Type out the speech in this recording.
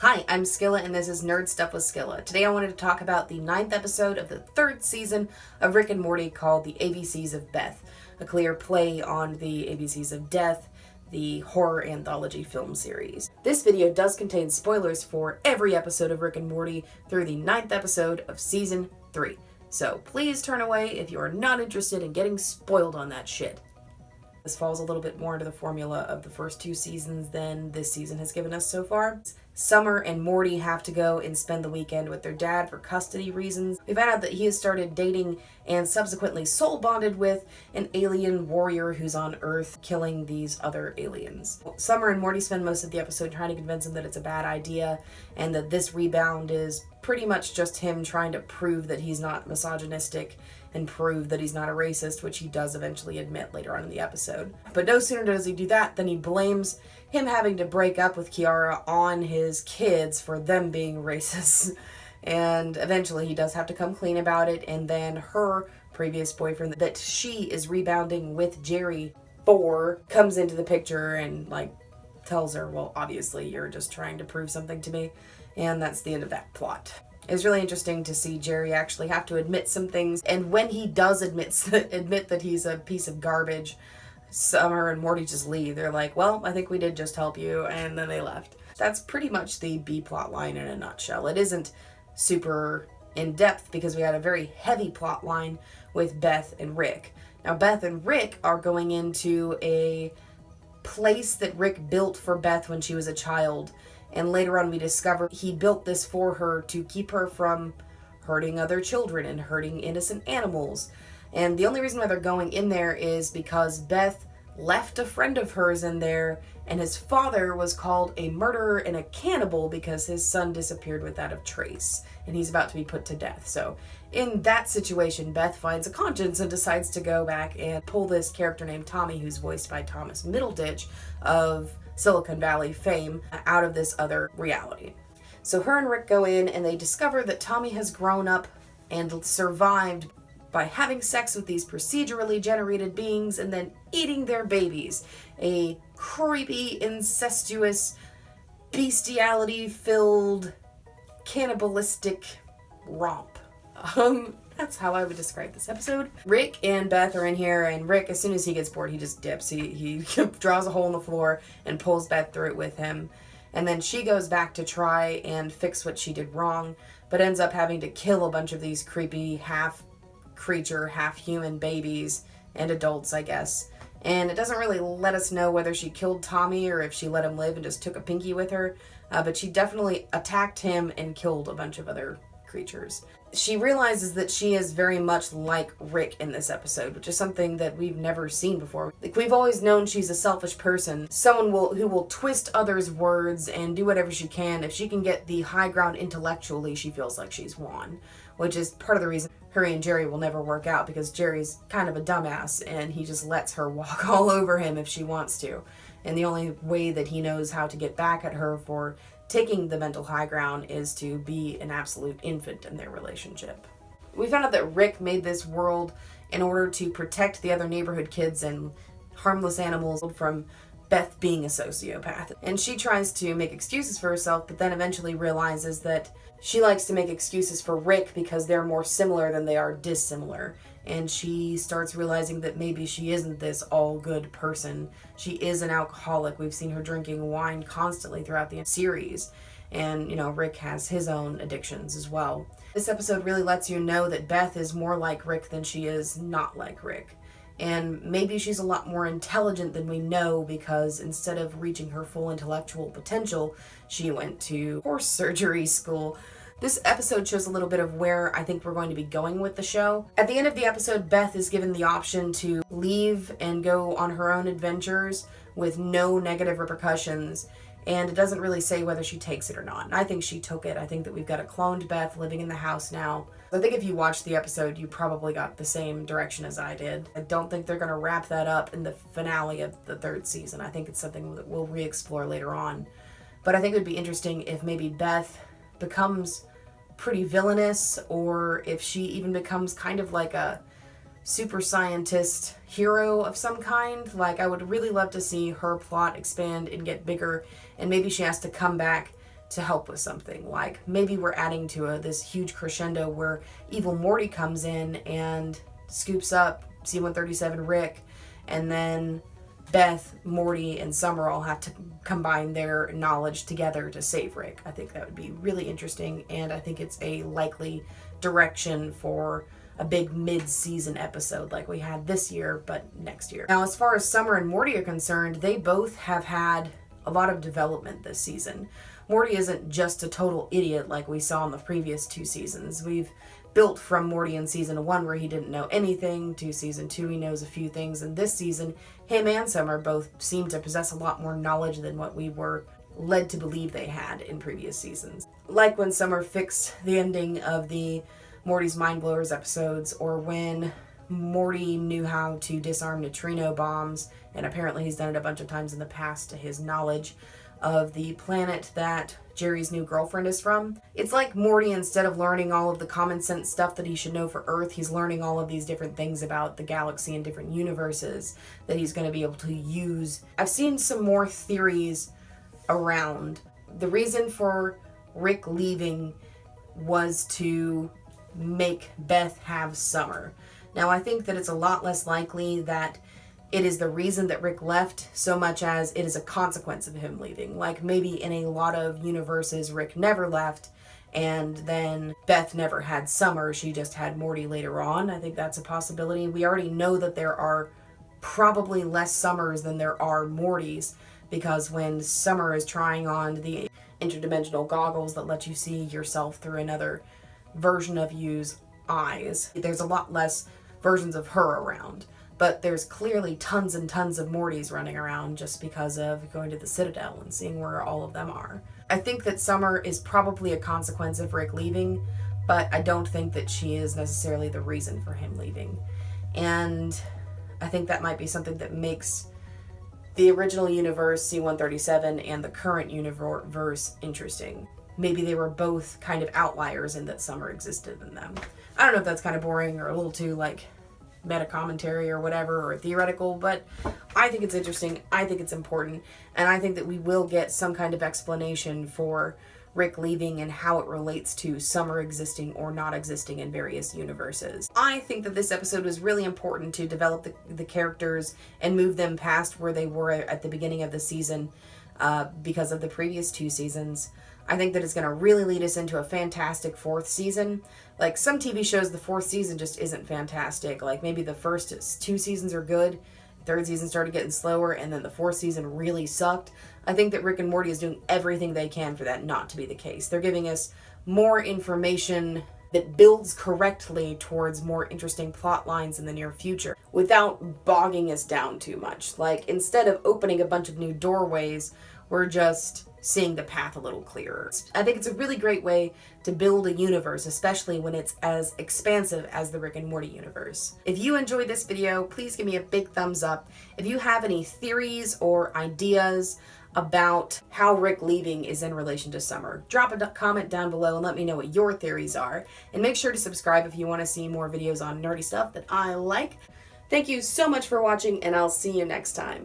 Hi, I'm Skilla and this is Nerd Stuff with Skilla. Today I wanted to talk about the 9th episode of the 3rd season of Rick and Morty called the ABCs of Beth, a clear play on the ABCs of Death, the horror anthology film series. This video does contain spoilers for every episode of Rick and Morty through the 9th episode of season 3. So please turn away if you are not interested in getting spoiled on that shit. This falls a little bit more into the formula of the first 2 seasons than this season has given us so far. Summer and Morty have to go and spend the weekend with their dad for custody reasons. We found out that he has started dating and subsequently soul bonded with an alien warrior who's on Earth killing these other aliens. Summer and Morty spend most of the episode trying to convince him that it's a bad idea and that this rebound is pretty much just him trying to prove that he's not misogynistic and prove that he's not a racist, which he does eventually admit later on in the episode. But no sooner does he do that than he blames him having to break up with Kiara on his kids for them being racist. And eventually he does have to come clean about it, and then her previous boyfriend that she is rebounding with Jerry for comes into the picture and tells her, well, obviously you're just trying to prove something to me. And that's the end of that plot. It's really interesting to see Jerry actually have to admit some things, and when he does admit that he's a piece of garbage, Summer and Morty just leave. They're like, well, I think we did just help you, and then they left. That's pretty much the B plot line in a nutshell. It isn't super in-depth because we had a very heavy plot line with Beth and Rick. Now, Beth and Rick are going into a place that Rick built for Beth when she was a child. And later on we discover he built this for her to keep her from hurting other children and hurting innocent animals. And the only reason why they're going in there is because Beth left a friend of hers in there, and his father was called a murderer and a cannibal because his son disappeared without a trace, and he's about to be put to death. So in that situation, Beth finds a conscience and decides to go back and pull this character named Tommy, who's voiced by Thomas Middleditch of Silicon Valley fame, out of this other reality. So her and Rick go in and they discover that Tommy has grown up and survived by having sex with these procedurally generated beings and then eating their babies. A creepy, incestuous, bestiality-filled, cannibalistic romp. That's how I would describe this episode. Rick and Beth are in here, and Rick, as soon as he gets bored, he just dips. He draws a hole in the floor and pulls Beth through it with him. And then she goes back to try and fix what she did wrong, but ends up having to kill a bunch of these creepy half-creature, half-human babies and adults, I guess. And it doesn't really let us know whether she killed Tommy or if she let him live and just took a pinky with her, but she definitely attacked him and killed a bunch of other creatures. She realizes that she is very much like Rick in this episode, which is something that we've never seen before. We've always known she's a selfish person, someone who will twist others' words and do whatever she can. If she can get the high ground intellectually, she feels like she's won, which is part of the reason her and Jerry will never work out, because Jerry's kind of a dumbass and he just lets her walk all over him if she wants to. And the only way that he knows how to get back at her for taking the mental high ground is to be an absolute infant in their relationship. We found out that Rick made this world in order to protect the other neighborhood kids and harmless animals from Beth being a sociopath. And she tries to make excuses for herself, but then eventually realizes that she likes to make excuses for Rick because they're more similar than they are dissimilar. And she starts realizing that maybe she isn't this all-good person. She is an alcoholic. We've seen her drinking wine constantly throughout the series. And, Rick has his own addictions as well. This episode really lets you know that Beth is more like Rick than she is not like Rick. And maybe she's a lot more intelligent than we know, because instead of reaching her full intellectual potential, she went to horse surgery school. This episode shows a little bit of where I think we're going to be going with the show. At the end of the episode, Beth is given the option to leave and go on her own adventures with no negative repercussions, and it doesn't really say whether she takes it or not. And I think she took it. I think that we've got a cloned Beth living in the house now. I think if you watched the episode, you probably got the same direction as I did. I don't think they're going to wrap that up in the finale of the 3rd season. I think it's something that we'll re-explore later on. But I think it would be interesting if maybe Beth becomes pretty villainous, or if she even becomes kind of like a super scientist hero of some kind. I would really love to see her plot expand and get bigger, and maybe she has to come back to help with something. Like maybe we're adding to this huge crescendo where evil Morty comes in and scoops up C-137 Rick, and then Beth, Morty, and Summer all have to combine their knowledge together to save Rick. I think that would be really interesting, and I think it's a likely direction for a big mid-season episode like we had this year, but next year. Now, as far as Summer and Morty are concerned, they both have had a lot of development this season. Morty isn't just a total idiot like we saw in the previous 2 seasons. We've built from Morty in season 1 where he didn't know anything to season 2 he knows a few things, and this season him and Summer both seem to possess a lot more knowledge than what we were led to believe they had in previous seasons. Like when Summer fixed the ending of the Morty's Mind Blowers episodes, or when Morty knew how to disarm neutrino bombs, and apparently he's done it a bunch of times in the past to his knowledge of the planet that Jerry's new girlfriend is from. It's like Morty, instead of learning all of the common sense stuff that he should know for Earth, he's learning all of these different things about the galaxy and different universes that he's going to be able to use. I've seen some more theories around. The reason for Rick leaving was to make Beth have Summer. Now, I think that it's a lot less likely that it is the reason that Rick left so much as it is a consequence of him leaving. Like maybe in a lot of universes, Rick never left, and then Beth never had Summer. She just had Morty later on. I think that's a possibility. We already know that there are probably less Summers than there are Mortys, because when Summer is trying on the interdimensional goggles that let you see yourself through another version of you's eyes, there's a lot less versions of her around. But there's clearly tons and tons of Mortys running around just because of going to the Citadel and seeing where all of them are. I think that Summer is probably a consequence of Rick leaving, but I don't think that she is necessarily the reason for him leaving. And I think that might be something that makes the original universe, C-137, and the current universe interesting. Maybe they were both kind of outliers in that Summer existed in them. I don't know if that's kind of boring or a little too, like, meta commentary or whatever, or theoretical, but I think it's interesting, I think it's important, and I think that we will get some kind of explanation for Rick leaving and how it relates to Summer existing or not existing in various universes. I think that this episode was really important to develop the characters and move them past where they were at the beginning of the season because of the previous 2 seasons. I think that it's going to really lead us into a fantastic 4th season. Like, some TV shows, the 4th season just isn't fantastic. Like, maybe the first 2 seasons are good, 3rd season started getting slower, and then the 4th season really sucked. I think that Rick and Morty is doing everything they can for that not to be the case. They're giving us more information that builds correctly towards more interesting plot lines in the near future without bogging us down too much. Like, instead of opening a bunch of new doorways, we're just seeing the path a little clearer. I think it's a really great way to build a universe, especially when it's as expansive as the Rick and Morty universe. If you enjoyed this video, please give me a big thumbs up. If you have any theories or ideas about how Rick leaving is in relation to Summer, drop a comment down below and let me know what your theories are. And make sure to subscribe if you want to see more videos on nerdy stuff that I like. Thank you so much for watching, and I'll see you next time.